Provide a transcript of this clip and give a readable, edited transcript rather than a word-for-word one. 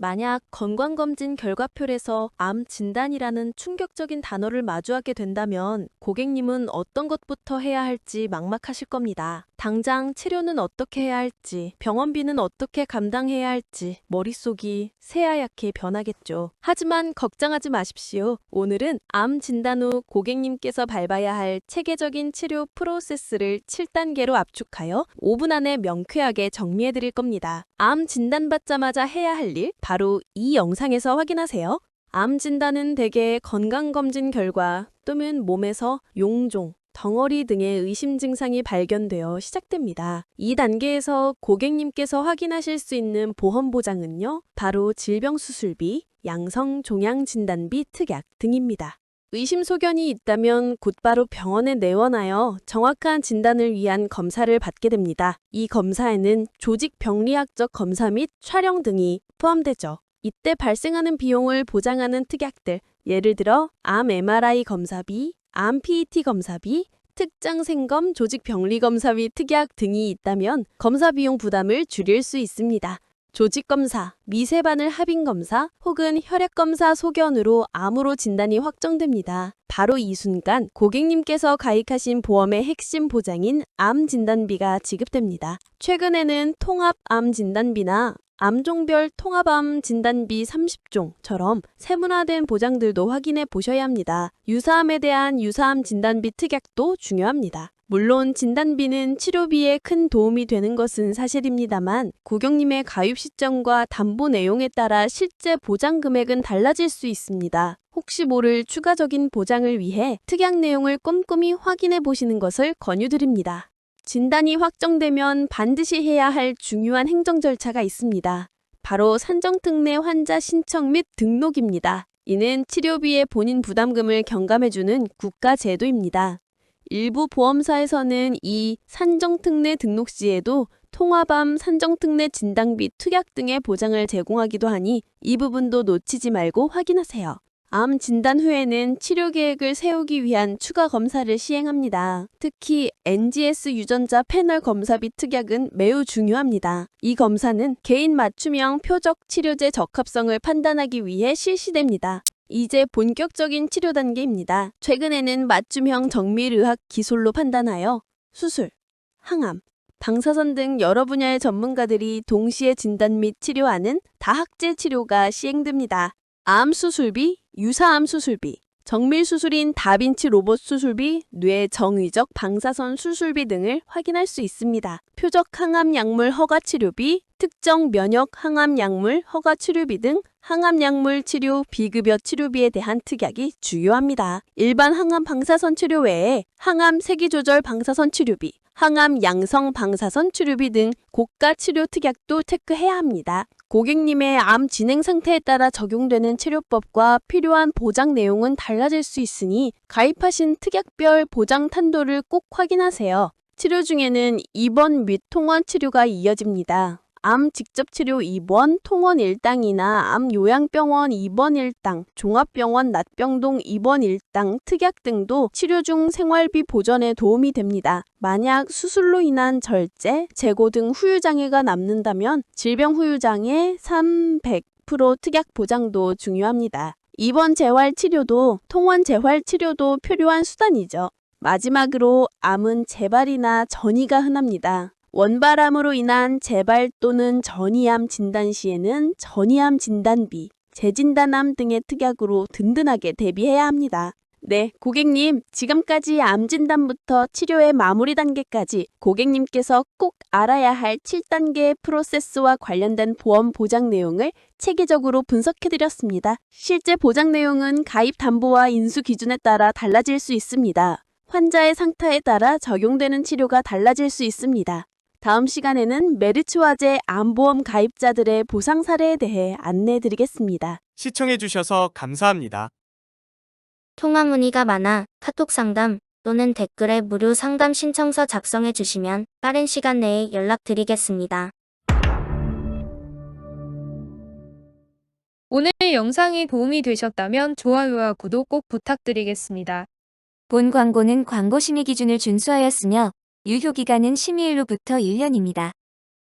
만약 건강검진 결과표에서 암 진단이라는 충격적인 단어를 마주하게 된다면 고객님은 어떤 것부터 해야 할지 막막하실 겁니다. 당장 치료는 어떻게 해야 할지, 병원비는 어떻게 감당해야 할지 머릿속이 새하얗게 변하겠죠. 하지만 걱정하지 마십시오. 오늘은 암 진단 후 고객님께서 밟아야 할 체계적인 치료 프로세스를 7단계로 압축하여 5분 안에 명쾌하게 정리해 드릴 겁니다. 암 진단받자마자 해야 할 일, 바로 이 영상에서 확인하세요. 암 진단은 대개 건강검진 결과 또는 몸에서 용종, 덩어리 등의 의심 증상이 발견되어 시작됩니다. 이 단계에서 고객님께서 확인하실 수 있는 보험 보장은요, 바로 질병수술비, 양성종양진단비 특약 등입니다. 의심 소견이 있다면 곧바로 병원에 내원하여 정확한 진단을 위한 검사를 받게 됩니다. 이 검사에는 조직병리학적 검사 및 촬영 등이 포함되죠. 이때 발생하는 비용을 보장하는 특약들, 예를 들어 암 MRI 검사비, 암 PET 검사비, 특정 생검 조직병리 검사비 특약 등이 있다면 검사 비용 부담을 줄일 수 있습니다. 조직검사, 미세바늘 합인검사 혹은 혈액검사 소견으로 암으로 진단이 확정됩니다. 바로 이 순간 고객님께서 가입하신 보험의 핵심 보장인 암 진단비가 지급됩니다. 최근에는 통합암 진단비나 암종별 통합암 진단비 30종처럼 세분화된 보장들도 확인해 보셔야 합니다. 유사암에 대한 유사암 진단비 특약도 중요합니다. 물론 진단비는 치료비에 큰 도움이 되는 것은 사실입니다만 고객님의 가입 시점과 담보 내용에 따라 실제 보장 금액은 달라질 수 있습니다. 혹시 모를 추가적인 보장을 위해 특약 내용을 꼼꼼히 확인해 보시는 것을 권유드립니다. 진단이 확정되면 반드시 해야 할 중요한 행정 절차가 있습니다. 바로 산정특례 환자 신청 및 등록입니다. 이는 치료비의 본인 부담금을 경감해주는 국가 제도입니다. 일부 보험사에서는 이 산정특례 등록 시에도 통합암 산정특례 진단비 특약 등의 보장을 제공하기도 하니 이 부분도 놓치지 말고 확인하세요. 암 진단 후에는 치료 계획을 세우기 위한 추가 검사를 시행합니다. 특히 NGS 유전자 패널 검사비 특약은 매우 중요합니다. 이 검사는 개인 맞춤형 표적 치료제 적합성을 판단하기 위해 실시됩니다. 이제 본격적인 치료 단계입니다. 최근에는 맞춤형 정밀의학 기술로 판단하여 수술, 항암, 방사선 등 여러 분야의 전문가들이 동시에 진단 및 치료하는 다학제 치료가 시행됩니다. 암 수술비, 유사암 수술비, 정밀 수술인 다빈치 로봇 수술비, 뇌 정의적 방사선 수술비 등을 확인할 수 있습니다. 표적 항암 약물 허가 치료비, 특정 면역 항암 약물 허가 치료비 등 항암 약물 치료 비급여 치료비에 대한 특약이 주요합니다. 일반 항암 방사선 치료 외에 항암 세기 조절 방사선 치료비, 항암 양성 방사선 치료비 등 고가 치료 특약도 체크해야 합니다. 고객님의 암 진행 상태에 따라 적용되는 치료법과 필요한 보장 내용은 달라질 수 있으니 가입하신 특약별 보장 탄도를 꼭 확인하세요. 치료 중에는 입원 및 통원 치료가 이어집니다. 암 직접 치료 입원, 통원 일당이나 암 요양병원 입원 일당, 종합병원 낫병동 입원 일당, 특약 등도 치료 중 생활비 보전에 도움이 됩니다. 만약 수술로 인한 절제, 재고 등 후유장애가 남는다면 질병 후유장애 300% 특약 보장도 중요합니다. 입원 재활 치료도 통원 재활 치료도 필요한 수단이죠. 마지막으로 암은 재발이나 전이가 흔합니다. 원발암으로 인한 재발 또는 전이암 진단 시에는 전이암 진단비, 재진단암 등의 특약으로 든든하게 대비해야 합니다. 네, 고객님, 지금까지 암 진단부터 치료의 마무리 단계까지 고객님께서 꼭 알아야 할 7단계 프로세스와 관련된 보험 보장 내용을 체계적으로 분석해드렸습니다. 실제 보장 내용은 가입 담보와 인수 기준에 따라 달라질 수 있습니다. 환자의 상태에 따라 적용되는 치료가 달라질 수 있습니다. 다음 시간에는 메르츠화재 암보험 가입자들의 보상 사례에 대해 안내해드리겠습니다. 시청해주셔서 감사합니다. 통화 문의가 많아 카톡 상담 또는 댓글에 무료 상담 신청서 작성해 주시면 빠른 시간 내에 연락드리겠습니다. 오늘 영상이 도움이 되셨다면 좋아요와 구독 꼭 부탁드리겠습니다. 본 광고는 광고 심의 기준을 준수하였으며 유효기간은 심의일로부터 1년입니다.